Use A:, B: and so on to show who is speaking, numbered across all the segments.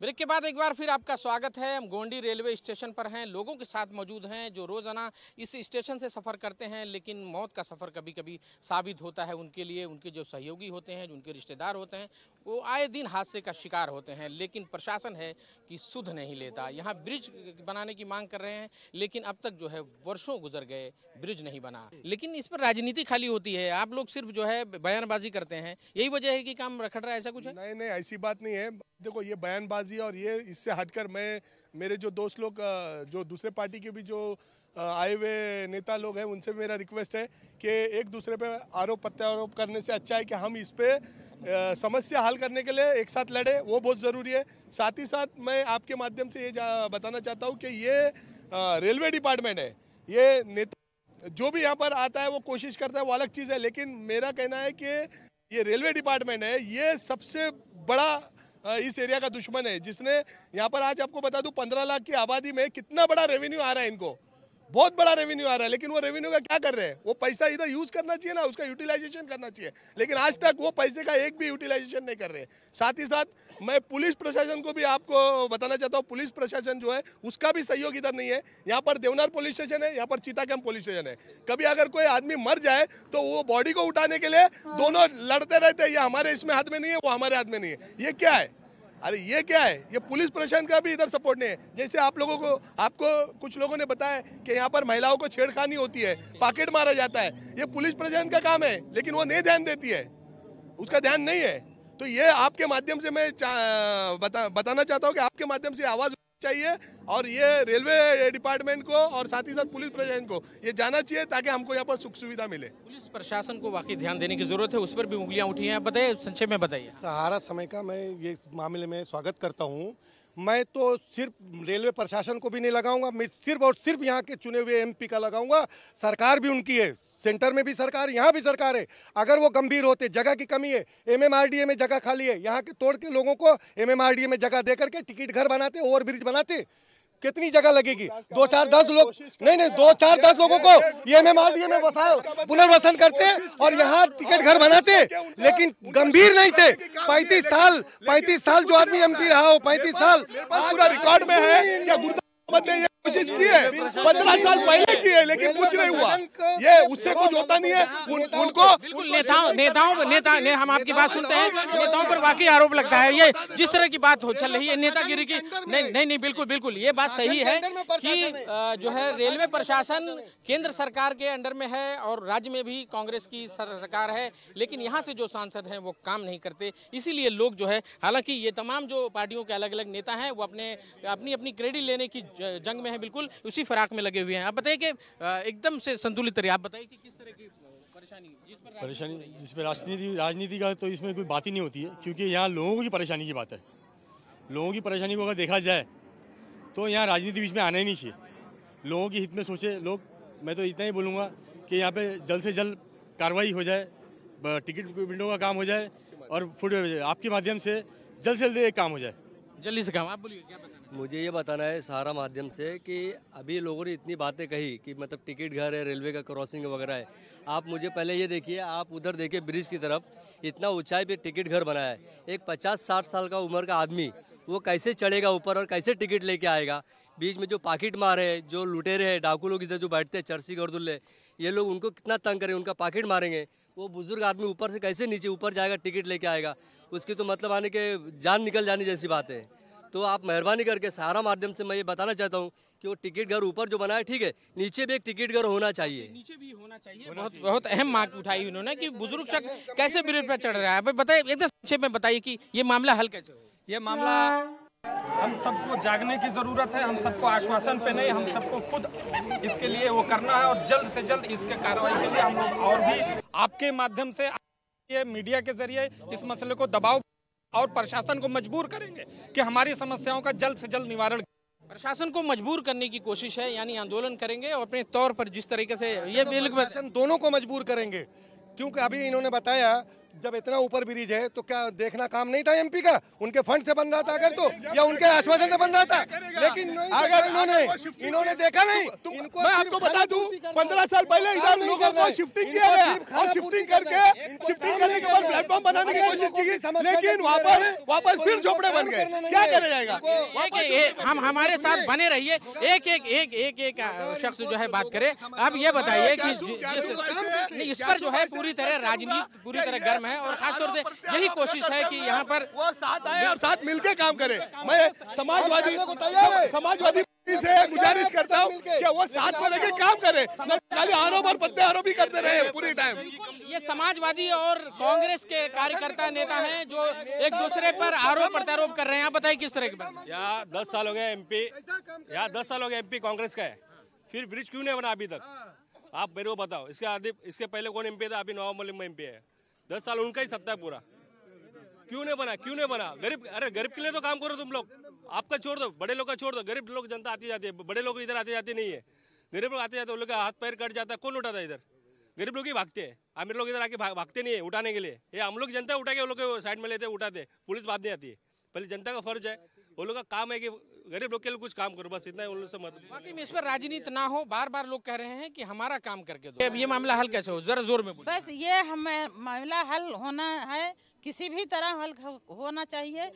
A: Break के बाद एक बार फिर आपका स्वागत है। हम गोंडी रेलवे स्टेशन पर हैं, लोगों के साथ मौजूद हैं जो रोजाना इस स्टेशन से सफ़र करते हैं, लेकिन मौत का सफ़र कभी कभी साबित होता है उनके लिए। उनके जो सहयोगी होते हैं, जो उनके रिश्तेदार होते हैं, वो आए दिन हादसे का शिकार होते हैं, लेकिन प्रशासन है कि सुध नहीं लेता। यहाँ ब्रिज बनाने की मांग कर रहे हैं, लेकिन अब तक जो है वर्षों गुजर गए, ब्रिज नहीं बना। लेकिन इस पर राजनीति खाली होती है, आप लोग सिर्फ जो है बयानबाजी करते हैं, यही वजह है कि काम रखड़ रहा है, ऐसा कुछ है?
B: नहीं, ऐसी बात नहीं है। देखो, ये बयानबाजी और ये इससे हटकर मेरे जो दोस्त लोग, जो दूसरे पार्टी के भी जो आए हुए नेता लोग हैं, उनसे मेरा रिक्वेस्ट है कि एक दूसरे पे आरोप प्रत्यारोप करने से अच्छा है कि हम इस पे समस्या हल करने के लिए एक साथ लड़े, वो बहुत ज़रूरी है। साथ ही साथ मैं आपके माध्यम से ये बताना चाहता हूँ कि ये रेलवे डिपार्टमेंट है, ये नेता जो भी यहाँ पर आता है वो कोशिश करता है, वो अलग चीज़ है, लेकिन मेरा कहना है कि ये रेलवे डिपार्टमेंट है, ये सबसे बड़ा इस एरिया का दुश्मन है, जिसने यहाँ पर आज आपको बता दूं 15 लाख की आबादी में कितना बड़ा रेवेन्यू आ रहा है इनको, बहुत बड़ा रेवेन्यू आ रहा है। लेकिन वो रेवेन्यू का क्या कर रहे हैं? वो पैसा इधर यूज करना चाहिए ना, उसका यूटिलाइजेशन करना चाहिए, लेकिन आज तक वो पैसे का एक भी यूटिलाइजेशन नहीं कर रहे हैं। साथ ही साथ मैं पुलिस प्रशासन को भी आपको बताना चाहता हूँ, पुलिस प्रशासन जो है उसका भी सहयोग इधर नहीं है। यहाँ पर देवनार पुलिस स्टेशन है, यहाँ पर चीता कैंप पुलिस स्टेशन है। कभी अगर कोई आदमी मर जाए तो वो बॉडी को उठाने के लिए दोनों लड़ते रहते हैं, ये हमारे इसमें हाथ में नहीं है, वो हमारे हाथ में नहीं है। ये क्या है? अरे ये क्या है? ये पुलिस प्रशासन का भी इधर सपोर्ट नहीं है। जैसे आपको कुछ लोगों ने बताया कि यहाँ पर महिलाओं को छेड़खानी होती है, पॉकेट मारा जाता है, ये पुलिस प्रशासन का काम है, लेकिन वो नहीं ध्यान देती है, उसका ध्यान नहीं है। तो ये आपके माध्यम से मैं बताना चाहता हूँ कि आपके माध्यम से आवाज चाहिए, और ये रेलवे डिपार्टमेंट को और साथ ही साथ पुलिस प्रशासन को ये जाना चाहिए, ताकि हमको यहाँ पर सुख सुविधा मिले। पुलिस
A: प्रशासन को वाकई ध्यान देने की जरूरत है, उस पर भी उंगलियां उठी हैं। आप बताइए, संक्षेप में बताइए।
C: सहारा समय का मैं ये इस मामले में स्वागत करता हूँ। मैं तो सिर्फ रेलवे प्रशासन को भी नहीं लगाऊंगा, मैं सिर्फ और सिर्फ यहाँ के चुने हुए एमपी का लगाऊंगा। सरकार भी उनकी है, सेंटर में भी सरकार, यहाँ भी सरकार है। अगर वो गंभीर होते, जगह की कमी है, एमएमआरडीए में जगह खाली है, यहाँ के तोड़ के लोगों को एमएमआरडीए में जगह दे करके टिकट घर बनाते, ओवर ब्रिज बनाते, कितनी जगह लगेगी? 2-4-10 लोग नहीं 2-4-10 लोगों को ये एमएमआरडीए में पुनर्वसन करते और यहाँ टिकट घर बनाते, लेकिन गंभीर नहीं थे। 35 साल जो आदमी एमपी रहा हो, 35 साल
B: पूरा रिकॉर्ड में है। क्या ने ये कोशिश की है? 15 साल पहले की है, लेकिन कुछ नहीं हुआ। ये उससे कुछ होता नहीं है। उनको
A: बिल्कुल हम आपकी बात सुनते हैं, नेताओं पर वाकई आरोप लगता है। ये जिस तरह की बात चल रही है नेतागिरी की, नहीं, बिल्कुल ये बात सही है कि जो है रेलवे प्रशासन केंद्र सरकार के अंडर में है और राज्य में भी कांग्रेस की सरकार है, लेकिन यहाँ से जो सांसद हैं वो काम नहीं करते। इसीलिए लोग जो है, हालांकि ये तमाम जो पार्टियों के अलग अलग नेता हैं वो अपनी क्रेडिट लेने की जंग में है, बिल्कुल उसी फराक में लगे हुए हैं। आप बताइए कि एकदम से संतुलित रहिए, आप बताइए कि किस तरह की परेशानी
D: जिस पर राजनीति का तो इसमें कोई बात ही नहीं होती है, क्योंकि यहाँ लोगों की परेशानी की बात है। लोगों की परेशानी को अगर देखा जाए तो यहाँ राजनीति बीच में आना ही नहीं चाहिए। लोगों के हित में सोचे लोग। मैं तो इतना ही बोलूँगा कि यहाँ पे जल्द से जल्द कार्रवाई हो जाए, टिकट विंडो का काम हो जाए और फूड आपके माध्यम से जल्द एक काम हो जाए,
A: जल्दी से काम। आप बोलिए, क्या बताना?
E: मुझे ये बताना है सहारा माध्यम से कि अभी लोगों ने इतनी बातें कही कि मतलब टिकट घर है, रेलवे का क्रॉसिंग वगैरह है। आप मुझे पहले ये देखिए, आप उधर देखिए ब्रिज की तरफ, इतना ऊंचाई पे टिकट घर बनाया है। एक 50-60 साल का उम्र का आदमी वो कैसे चढ़ेगा ऊपर और कैसे टिकट लेके आएगा? बीच में जो पॉकेट मारे हैं, जो लुटेरे हैं, डाकू लोग इधर जो बैठते हैं, चरसी गर्दुल्ले, ये लोग उनको कितना तंग करें, उनका पॉकेट मारेंगे। वो बुजुर्ग आदमी ऊपर से कैसे नीचे ऊपर जाएगा, टिकट लेके आएगा? उसकी तो मतलब आने के जान निकल जाने जैसी बात है। तो आप मेहरबानी करके सहारा माध्यम से मैं ये बताना चाहता हूँ कि वो टिकट घर ऊपर जो बनाया ठीक है, नीचे भी एक टिकट घर होना चाहिए।
A: नीचे भी होना चाहिए। बहुत अहम मांग उठाई उन्होंने कि बुजुर्ग शख्स कैसे ब्रिज पर चढ़ रहा है। बताइए, एकदम संक्षेप में बताइए कि ये मामला हल कैसे हो?
F: ये मामला हम सबको जागने की जरूरत है। हम सबको आश्वासन पे नहीं, हम सबको खुद इसके लिए वो करना है, और जल्द से जल्द इसके कार्रवाई के लिए हम लोग और भी आपके माध्यम से, ये मीडिया के जरिए इस मसले को दबाव और प्रशासन को मजबूर करेंगे कि हमारी समस्याओं का जल्द से जल्द निवारण।
A: प्रशासन को मजबूर करने की कोशिश है, यानी आंदोलन करेंगे और अपने तौर पर जिस तरीके से ये बिल्कुल
C: दोनों को मजबूर करेंगे। क्योंकि अभी इन्होंने बताया जब इतना ऊपर ब्रिज है तो क्या देखना काम नहीं था एमपी का? उनके फंड से बन रहा था अगर तो, या उनके आश्वासन से बन रहा था, लेकिन अगर इन्होंने देखा नहीं।
B: मैं आपको बता दूं 15 साल पहले इधर लोगों को शिफ्टिंग किया गया और शिफ्टिंग करने के बाद प्लेटफॉर्म बनाने की कोशिश की, लेकिन वापस फिर झोपड़े बन गए। क्या किया जाएगा?
A: हम हमारे साथ बने रहिए, एक शख्स जो है बात करे। अब ये बताइए कि इस पर जो है पूरी तरह राजनीति पूरी तरह गर्म है और खासतौर से यही कोशिश है कि यहाँ पर
B: वो साथ आए और साथ मिलकर काम करे। मैं समाजवादी से गुजारिश करता हूँ कि वो साथ में रहकर काम करे, न खाली आरोप और पत्ते आरोप ही करते रहे पूरी टाइम।
A: ये समाजवादी और कांग्रेस के कार्यकर्ता नेता हैं जो एक दूसरे पर आरोप प्रत्यारोप कर रहे हैं। आप बताइए किस तरह की बात?
D: यहाँ 10 साल हो गए एमपी, यहाँ 10 साल हो गए एमपी कांग्रेस का है, फिर ब्रिज क्यों नहीं बना अभी तक? आप मेरे को बताओ। इसके पहले कौन एमपी था? अभी नवाब मलिक में एमपी है। 10 साल उनका ही सत्ता है पूरा। क्यों नहीं बना? गरीब के लिए तो काम करो तुम लोग। आपका छोड़ दो, बड़े लोग का छोड़ दो, गरीब लोग जनता आती जाती है। बड़े लोग इधर आते जाते नहीं है, गरीब लोग आते जाते, उन लोग का हाथ पैर कट जाता है। कौन उठाता है? इधर गरीब लोग ही भागते हैं, अमीर लोग इधर आके भागते नहीं है उठाने के लिए। ये हम लोग जनता उठा के वो लोग साइड में लेते उठाते, पुलिस बात नहीं आती है। पहले जनता का फर्ज है, वो लोग का काम है कि गरीब लोग के लिए कुछ काम करो, बस इतना ही उन लोग से मत।
A: वाकई में इस पर राजनीति ना हो, बार बार लोग कह रहे हैं कि हमारा काम करके दो। अब ये मामला हल कैसे हो? जरा जोर में बोलिए।
G: बस ये हमें मामला हल होना है, किसी भी तरह हल होना चाहिए।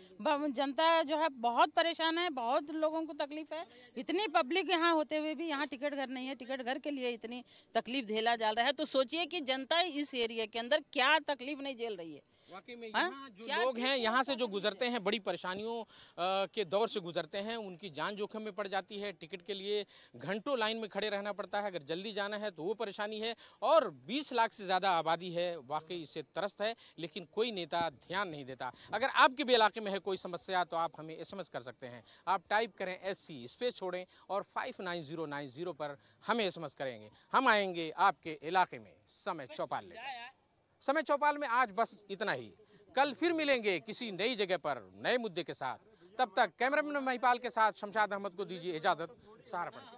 G: जनता जो है बहुत परेशान है, बहुत लोगों को तकलीफ है। इतनी पब्लिक यहाँ होते हुए भी यहाँ टिकट घर नहीं है, टिकट घर के लिए इतनी तकलीफ झेला जा रहा है। तो सोचिए कि जनता इस एरिया के अंदर क्या तकलीफ नहीं झेल रही है।
A: वाकई में यहाँ जो लोग हैं, यहाँ से जो गुजरते हैं, बड़ी परेशानियों के दौर से गुजरते हैं। उनकी जान जोखिम में पड़ जाती है, टिकट के लिए घंटों लाइन में खड़े रहना पड़ता है। अगर जल्दी जाना है तो वो परेशानी है, और 20 लाख से ज़्यादा आबादी है। वाकई इससे त्रस्त है, लेकिन कोई नेता ध्यान नहीं देता। अगर आपके भी इलाके में है कोई समस्या तो आप हमें SMS कर सकते हैं। आप टाइप करें SC स्पेस छोड़ें और 59090 पर हमें SMS करेंगे। हम आएंगे आपके इलाके में समय चौपाल लेकर। समय चौपाल में आज बस इतना ही। कल फिर मिलेंगे किसी नई जगह पर नए मुद्दे के साथ। तब तक कैमरामैन महिपाल के साथ शमशाद अहमद को दीजिए इजाजत। सहारनपुर।